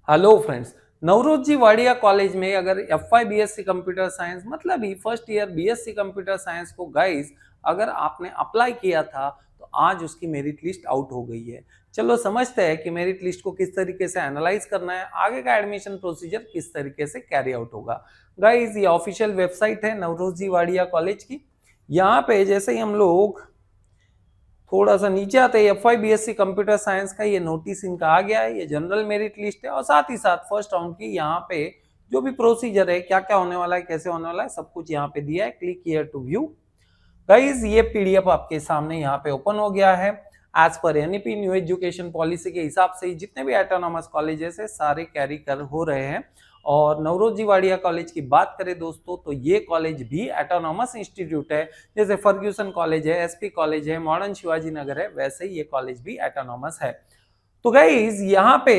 Hello friends. Nowrosjee Wadia college में अगर F Y. BSc computer science मतलब ही first year BSc computer science को गाइस अगर आपने अप्लाई किया था तो आज उसकी मेरिट लिस्ट आउट हो गई है। चलो समझते हैं कि मेरिट लिस्ट को किस तरीके से एनालाइज करना है, आगे का एडमिशन प्रोसीजर किस तरीके से कैरी आउट होगा। गाइस ये ऑफिशियल वेबसाइट है नवरोजी वाडिया कॉलेज की। यहाँ पे जैसे ही हम लोग थोड़ा सा नीचे आते हैं एफ.वाई. बीएससी कंप्यूटर साइंस का ये नोटिस इनका आ गया है। ये जनरल मेरिट लिस्ट है और साथ ही साथ फर्स्ट राउंड की यहाँ पे जो भी प्रोसीजर है, क्या क्या होने वाला है, कैसे होने वाला है, सब कुछ यहाँ पे दिया है। Click here to view. Guys ये पीडीएफ आपके सामने यहाँ पे ओपन हो गया है। As per NEP new education policy के हिसाब से जितने भी ऑटोनॉमस कॉलेजेस है सारे कैरी कर हो रहे हैं। और नवरोजी वाडिया कॉलेज की बात करें दोस्तों तो ये कॉलेज भी ऑटोनॉमस इंस्टीट्यूट है। जैसे फर्ग्यूसन कॉलेज है, एसपी कॉलेज है, मॉडर्न शिवाजी नगर है, वैसे ही ये कॉलेज भी ऑटोनॉमस है। तो गाइस यहाँ पे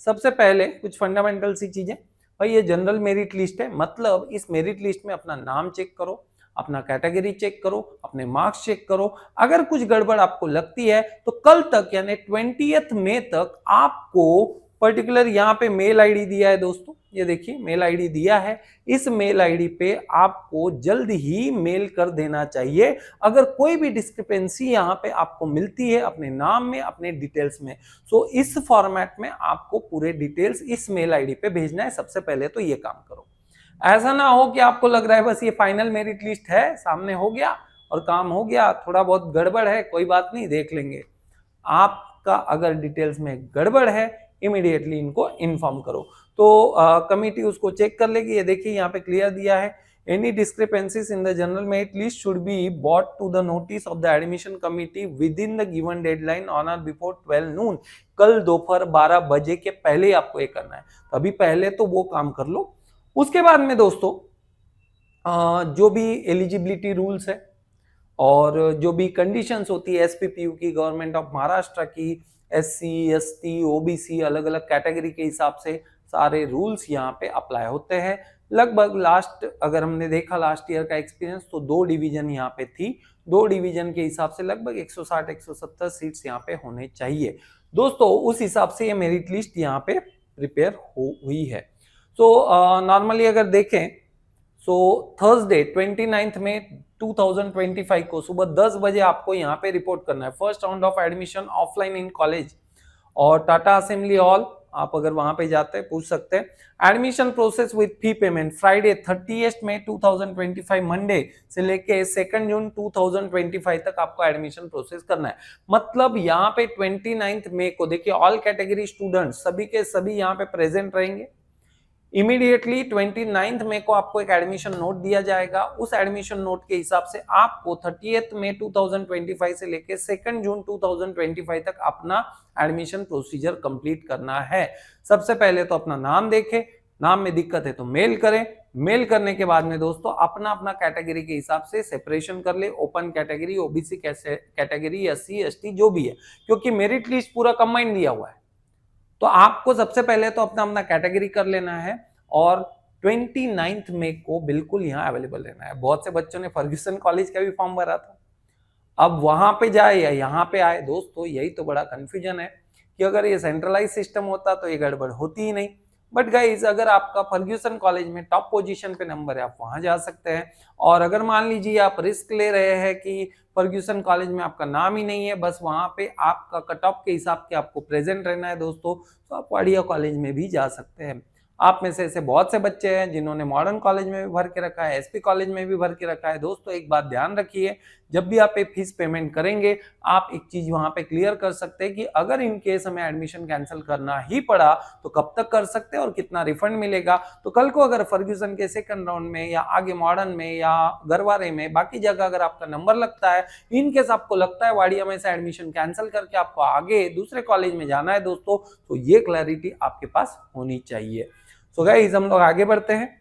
सबसे पहले कुछ फंडामेंटल सी चीजें, भाई ये जनरल मेरिट लिस्ट है, मतलब इस मेरिट लिस्ट में अपना नाम चेक करो, अपना कैटेगरी चेक करो, अपने मार्क्स चेक करो। अगर कुछ गड़बड़ आपको लगती है तो कल तक यानी 20 मई तक आपको पर्टिकुलर यहाँ पे मेल आईडी दिया है दोस्तों, ये देखिए मेल आईडी दिया है। इस मेल आईडी पे आपको जल्द ही मेल कर देना चाहिए अगर कोई भी डिस्क्रिपेंसी यहाँ पे आपको मिलती है अपने नाम में, अपने डिटेल्स में। सो इस फॉर्मेट में आपको पूरे डिटेल्स इस मेल आईडी पे भेजना है। सबसे पहले तो ये काम करो। ऐसा ना हो कि आपको लग रहा है बस ये फाइनल मेरिट लिस्ट है, सामने हो गया और काम हो गया, थोड़ा बहुत गड़बड़ है, कोई बात नहीं, देख लेंगे। आपका अगर डिटेल्स में गड़बड़ है इमीडिएटली इनको इन्फॉर्म करो तो कमिटी उसको चेक कर लेगी। ये देखिए यहाँ पे क्लियर दिया है, any discrepancies in the general merit list should be brought to the notice of the admission committee within the given deadline on or before 12 noon. कल दोपहर 12 बजे के पहले आपको ये करना है, तो अभी पहले तो वो काम कर लो। उसके बाद में दोस्तों जो भी एलिजिबिलिटी रूल्स है और जो भी कंडीशंस होती है एसपीपीयू की, गवर्नमेंट ऑफ महाराष्ट्र की, एससी एसटी ओबीसी अलग अलग कैटेगरी के हिसाब से सारे रूल्स यहाँ पे अप्लाई होते हैं। लगभग लास्ट अगर हमने देखा लास्ट ईयर का एक्सपीरियंस तो 2 डिवीजन यहाँ पे थी, 2 डिवीजन के हिसाब से लगभग 160-170 सीट्स यहाँ पे होने चाहिए दोस्तों। उस हिसाब से ये मेरिट लिस्ट यहाँ पे प्रिपेयर हुई है। तो नॉर्मली अगर देखें सो थर्सडे 29 मई 2025 को सुबह 10 बजे आपको यहाँ पे रिपोर्ट करना है। First round of admission offline in college और टाटा असेंबली हॉल, आप अगर वहां पे जाते हैं पूछ सकते हैं। Admission process with fee payment Friday 30 May 2025 Monday से लेके 2 जून 2025 तक आपको एडमिशन प्रोसेस करना है। मतलब यहाँ पे 29 मई को देखिए ऑल कैटेगरी स्टूडेंट्स सभी के सभी यहाँ पे प्रेजेंट रहेंगे। इमीडिएटली 29 मई को आपको एक एडमिशन नोट दिया जाएगा। उस एडमिशन नोट के हिसाब से आपको 30 मई 2025 से लेकर 2 जून 2025 तक अपना एडमिशन प्रोसीजर कंप्लीट करना है। सबसे पहले तो अपना नाम देखें, नाम में दिक्कत है तो मेल करें। मेल करने के बाद में दोस्तों अपना अपना कैटेगरी के हिसाब से सेपरेशन कर ले, open category, OBC category, SC ST जो भी है, क्योंकि मेरिट लिस्ट पूरा कंबाइंड दिया हुआ है। तो आपको सबसे पहले तो अपना अपना कैटेगरी कर लेना है और 29 मई को बिल्कुल यहाँ अवेलेबल रहना है। बहुत से बच्चों ने फर्ग्यूसन कॉलेज का भी फॉर्म भरा था, अब वहां पे जाए या यहाँ पे आए दोस्तों, यही तो बड़ा कंफ्यूजन है कि अगर ये सेंट्रलाइज सिस्टम होता तो ये गड़बड़ होती ही नहीं। बट गाइज अगर आपका फर्ग्यूसन कॉलेज में टॉप पोजीशन पे नंबर है आप वहां जा सकते हैं। और अगर मान लीजिए आप रिस्क ले रहे हैं कि फर्ग्यूसन कॉलेज में आपका नाम ही नहीं है, बस वहां पे आपका कट ऑफ के हिसाब के आपको प्रेजेंट रहना है दोस्तों, तो आप वाडिया कॉलेज में भी जा सकते हैं। आप में से ऐसे बहुत से बच्चे हैं जिन्होंने मॉडर्न कॉलेज में भी भर के रखा है, एसपी कॉलेज में भी भर के रखा है। दोस्तों एक बात ध्यान रखिए, जब भी आप एक फीस पेमेंट करेंगे आप एक चीज वहां पे क्लियर कर सकते हैं कि अगर इन केस हमें एडमिशन कैंसिल करना ही पड़ा तो कब तक कर सकते हैं और कितना रिफंड मिलेगा। तो कल को अगर फर्ग्यूसन के सेकंड राउंड में या आगे मॉडर्न में या गरवारे में बाकी जगह अगर आपका नंबर लगता है, इन केस आपको लगता है वाडिया में से एडमिशन कैंसिल करके आपको आगे दूसरे कॉलेज में जाना है दोस्तों, तो ये क्लैरिटी आपके पास होनी चाहिए। सो गाइस हम लोग आगे बढ़ते हैं।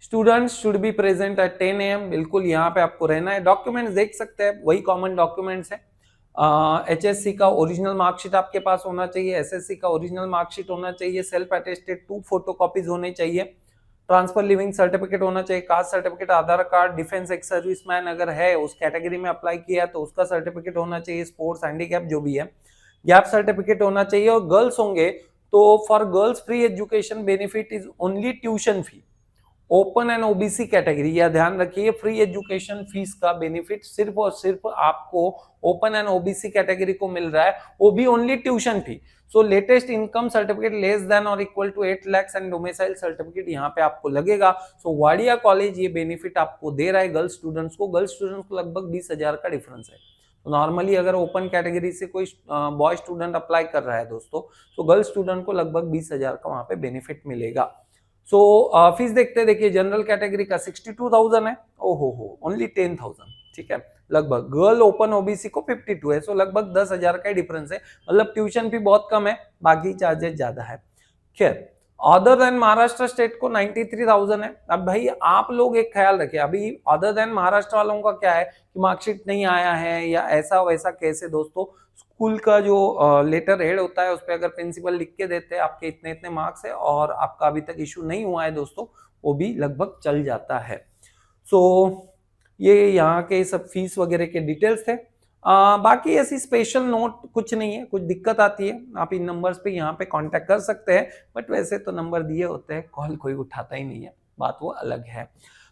Students should be present at 10 AM, बिल्कुल यहाँ पे आपको रहना है। डॉक्यूमेंट्स देख सकते हैं, वही कॉमन डॉक्यूमेंट्स है। HSC का ओरिजिनल मार्कशीट आपके पास होना चाहिए, SSC का ओरिजिनल मार्कशीट होना चाहिए, सेल्फ अटेस्टेड 2 फोटोकॉपीज होने चाहिए, ट्रांसफर लिविंग सर्टिफिकेट होना चाहिए, कास्ट सर्टिफिकेट, आधार कार्ड, डिफेंस एक्स सर्विसमैन अगर है उस कैटेगरी में अप्लाई किया तो उसका सर्टिफिकेट होना चाहिए, स्पोर्ट्स हैंडीकैप जो भी है, गैप सर्टिफिकेट होना चाहिए। और गर्ल्स होंगे तो for girls free education benefit is only tuition fee. Open and OBC category, यह ध्यान रखिए, फ्री एजुकेशन फीस का बेनिफिट सिर्फ और सिर्फ आपको ओपन एंड ओबीसी कैटेगरी को मिल रहा है, वो भी only tuition fee. So latest income certificate less than और equal to 8 lakh and domicile certificate यहाँ पे आपको लगेगा। सो वाडिया कॉलेज ये बेनिफिट आपको दे रहा है गर्ल्स स्टूडेंट्स को लगभग 20,000 का डिफरेंस है। तो नॉर्मली अगर ओपन कैटेगरी से कोई बॉय स्टूडेंट अप्लाई कर रहा है दोस्तों, तो गर्ल्स स्टूडेंट को लगभग 20,000 का वहां पे बेनिफिट मिलेगा। सो फीस देखते हैं, देखिए जनरल कैटेगरी का 62,000 है, ओहो ओनली 10,000, ठीक है। लगभग गर्ल ओपन ओबीसी को 52 है, सो लगभग 10,000 का डिफरेंस है, मतलब ट्यूशन फी बहुत कम है, बाकी चार्जेस ज्यादा है। खैर, अदर देन महाराष्ट्र स्टेट को 93,000 है। अब भाई आप लोग एक ख्याल रखिए, अभी अदर देन महाराष्ट्र वालों का क्या है कि मार्कशीट नहीं आया है या ऐसा वैसा कैसे दोस्तों, स्कूल का जो लेटर हेड होता है उस पर अगर प्रिंसिपल लिख के देते हैं आपके इतने इतने मार्क्स है और आपका अभी तक इशू नहीं हुआ है दोस्तों, वो भी लगभग चल जाता है। सो ये यहाँ के सब फीस वगैरह के डिटेल्स थे। बाकी ऐसी स्पेशल नोट कुछ नहीं है, कुछ दिक्कत आती है आप इन नंबर्स पे यहाँ पे कांटेक्ट कर सकते हैं, बट वैसे तो नंबर दिए होते हैं, कॉल कोई उठाता ही नहीं है, बात वो अलग है।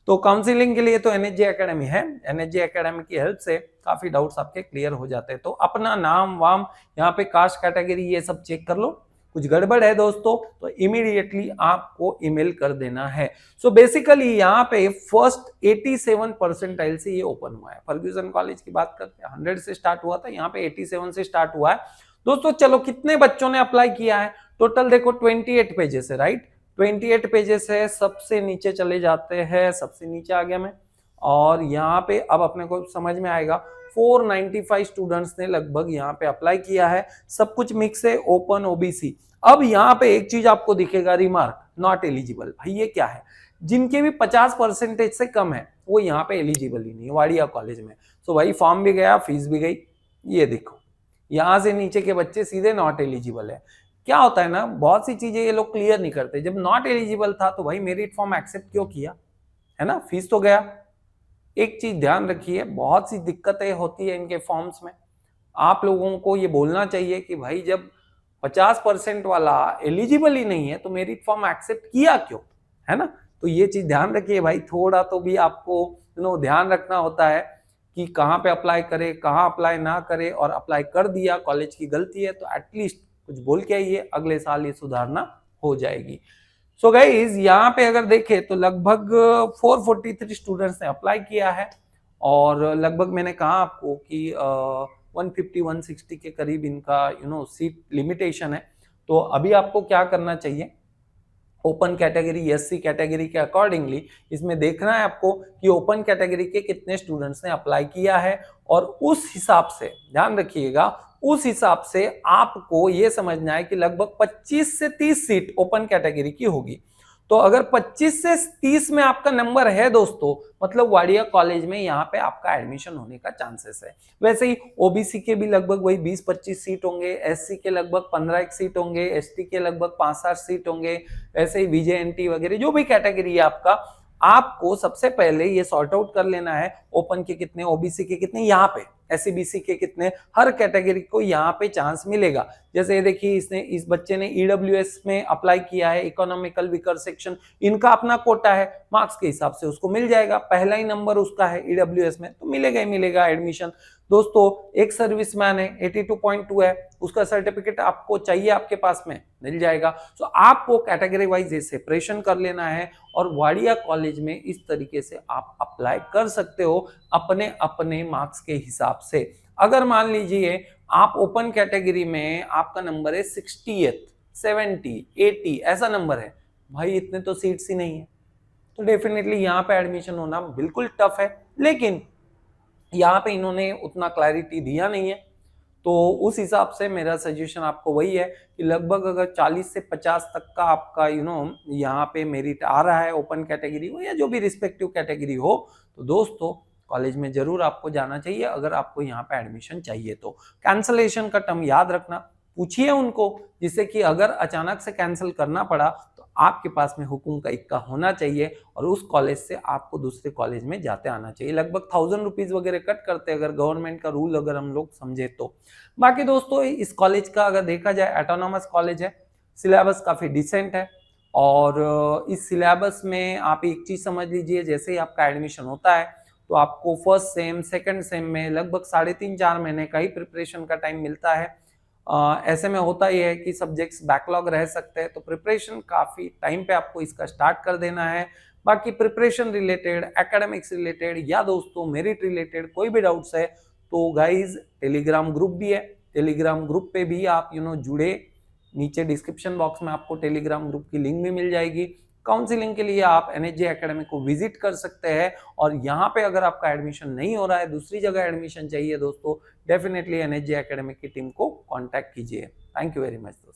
तो काउंसलिंग के लिए तो एनएचजे एकेडमी है, एनएचजे एकेडमी की हेल्प से काफी डाउट्स आपके क्लियर हो जाते हैं। तो अपना नाम वाम यहाँ पे कास्ट कैटेगरी ये सब चेक कर लो, कुछ गड़बड़ है दोस्तों तो इमीडिएटली आपको ईमेल कर देना है। सो बेसिकली यहाँ पे फर्स्ट 87 परसेंटाइल से ये ओपन हुआ है। फर्ग्यूसन कॉलेज की बात करते हैं 100 से स्टार्ट हुआ था, यहाँ पे 87 से स्टार्ट हुआ है दोस्तों। चलो कितने बच्चों ने अप्लाई किया है, टोटल देखो 28 पेजेस है, राइट, 28 पेजेस है। सबसे नीचे चले जाते हैं, सबसे नीचे आ गया मैं, और यहाँ पे अब अपने को समझ में आएगा 495 स्टूडेंट्स ने लगभग यहाँ पे अप्लाई किया है, सब कुछ मिक्स है, ओपन ओबीसी। अब यहाँ पे एक चीज आपको दिखेगा, रिमार्क नॉट एलिजिबल। भाई ये क्या है, जिनके भी 50% से कम है वो यहाँ पे एलिजिबल ही नहीं वाडिया कॉलेज में। तो भाई फॉर्म भी गया, फीस भी गई, ये देखो यहाँ से नीचे के बच्चे सीधे नॉट एलिजिबल है। क्या होता है ना, बहुत सी चीजें ये लोग क्लियर नहीं करते। जब नॉट एलिजिबल था तो भाई मेरिट फॉर्म एक्सेप्ट क्यों किया, है ना, फीस तो गया। एक चीज ध्यान रखिए, बहुत सी दिक्कतें होती है इनके फॉर्म्स में, आप लोगों को ये बोलना चाहिए कि भाई जब 50% वाला एलिजिबल ही नहीं है तो मेरिट फॉर्म एक्सेप्ट किया क्यों, है ना। तो ये चीज ध्यान रखिए भाई, थोड़ा तो भी आपको ध्यान रखना होता है कि कहाँ पे अप्लाई करे, कहाँ अप्लाई ना करे, और अप्लाई कर दिया, कॉलेज की गलती है तो एटलीस्ट कुछ बोल के आइए, अगले साल ये सुधारना हो जाएगी। सो गाइज यहाँ पे अगर देखें तो लगभग 443 स्टूडेंट्स ने अप्लाई किया है, और लगभग मैंने कहा आपको कि 150-160 के करीब इनका सीट लिमिटेशन है। तो अभी आपको क्या करना चाहिए, ओपन कैटेगरी एससी कैटेगरी के अकॉर्डिंगली इसमें देखना है आपको कि ओपन कैटेगरी के कितने स्टूडेंट्स ने अप्लाई किया है, और उस हिसाब से ध्यान रखिएगा, उस हिसाब से आपको ये समझना है कि लगभग 25 से 30 सीट ओपन कैटेगरी की होगी। तो अगर 25 से 30 में आपका नंबर है दोस्तों, मतलब वाडिया कॉलेज में यहाँ पे आपका एडमिशन होने का चांसेस है। वैसे ही ओबीसी के भी लगभग वही 20-25 सीट होंगे, एससी के लगभग 15 सीट होंगे, एसटी के लगभग 5-7 सीट होंगे, ऐसे ही विजेएनटी वगैरह जो भी कैटेगरी है आपको सबसे पहले ये सॉर्ट आउट कर लेना है, ओपन के कितने, ओबीसी के कितने, यहाँ पे एससीबीसी के कितने, हर कैटेगरी को यहाँ पे चांस मिलेगा। जैसे ये देखिए, इस बच्चे ने ईडब्ल्यूएस में अप्लाई किया है, इकोनॉमिकल वीकर सेक्शन, इनका अपना कोटा है, मार्क्स के हिसाब से उसको मिल जाएगा, पहला ही नंबर उसका है ईडब्ल्यूएस में, तो मिलेगा ही मिलेगा एडमिशन। दोस्तों एक सर्विसमैन है 82.2 है, उसका सर्टिफिकेट आपको चाहिए, आपके पास में मिल जाएगा। तो आपको कैटेगरी वाइज सेपरेशन कर लेना है, और वाडिया कॉलेज में इस तरीके से आप अप्लाई कर सकते हो अपने अपने मार्क्स के हिसाब से। अगर मान लीजिए आप ओपन कैटेगरी में आपका नंबर है 60th, 70, 80 ऐसा नंबर है, भाई इतने तो सीट्स ही नहीं है, तो डेफिनेटली यहाँ पे एडमिशन होना बिल्कुल टफ है। लेकिन यहाँ पे इन्होंने उतना क्लैरिटी दिया नहीं है, तो उस हिसाब से मेरा सजेशन आपको वही है कि लगभग अगर 40 से 50 तक का आपका यहाँ पे मेरिट आ रहा है ओपन कैटेगरी हो या जो भी रिस्पेक्टिव कैटेगरी हो, तो दोस्तों कॉलेज में जरूर आपको जाना चाहिए अगर आपको यहाँ पे एडमिशन चाहिए तो। कैंसलेशन का टर्म याद रखना, पूछिए उनको, जिससे कि अगर अचानक से कैंसिल करना पड़ा तो आपके पास में हुकुम का इक्का होना चाहिए, और उस कॉलेज से आपको दूसरे कॉलेज में जाते आना चाहिए। लगभग 1000 रुपीज वगैरह कट करते अगर गवर्नमेंट का रूल अगर हम लोग समझे तो। बाकी दोस्तों इस कॉलेज का अगर देखा जाए ऑटोनॉमस कॉलेज है, सिलेबस काफ़ी डिसेंट है और इस सिलेबस में आप एक चीज़ समझ लीजिए, जैसे ही आपका एडमिशन होता है तो आपको फर्स्ट सेम सेकंड सेम में लगभग 3.5-4 महीने का ही प्रिपरेशन का टाइम मिलता है। ऐसे में होता ही है कि सब्जेक्ट्स बैकलॉग रह सकते हैं, तो प्रिपरेशन काफ़ी टाइम पे आपको इसका स्टार्ट कर देना है। बाकी प्रिपरेशन रिलेटेड, एकेडमिक्स रिलेटेड या दोस्तों मेरिट रिलेटेड कोई भी डाउट्स है तो गाइज टेलीग्राम ग्रुप भी है, टेलीग्राम ग्रुप पे भी आप जुड़े। नीचे डिस्क्रिप्शन बॉक्स में आपको टेलीग्राम ग्रुप की लिंक भी मिल जाएगी। काउंसलिंग के लिए आप एनएचजे एकेडमी को विजिट कर सकते हैं और यहाँ पे अगर आपका एडमिशन नहीं हो रहा है, दूसरी जगह एडमिशन चाहिए दोस्तों, डेफिनेटली एनएचजे एकेडमी की टीम को कांटेक्ट कीजिए। थैंक यू वेरी मच दोस्तों।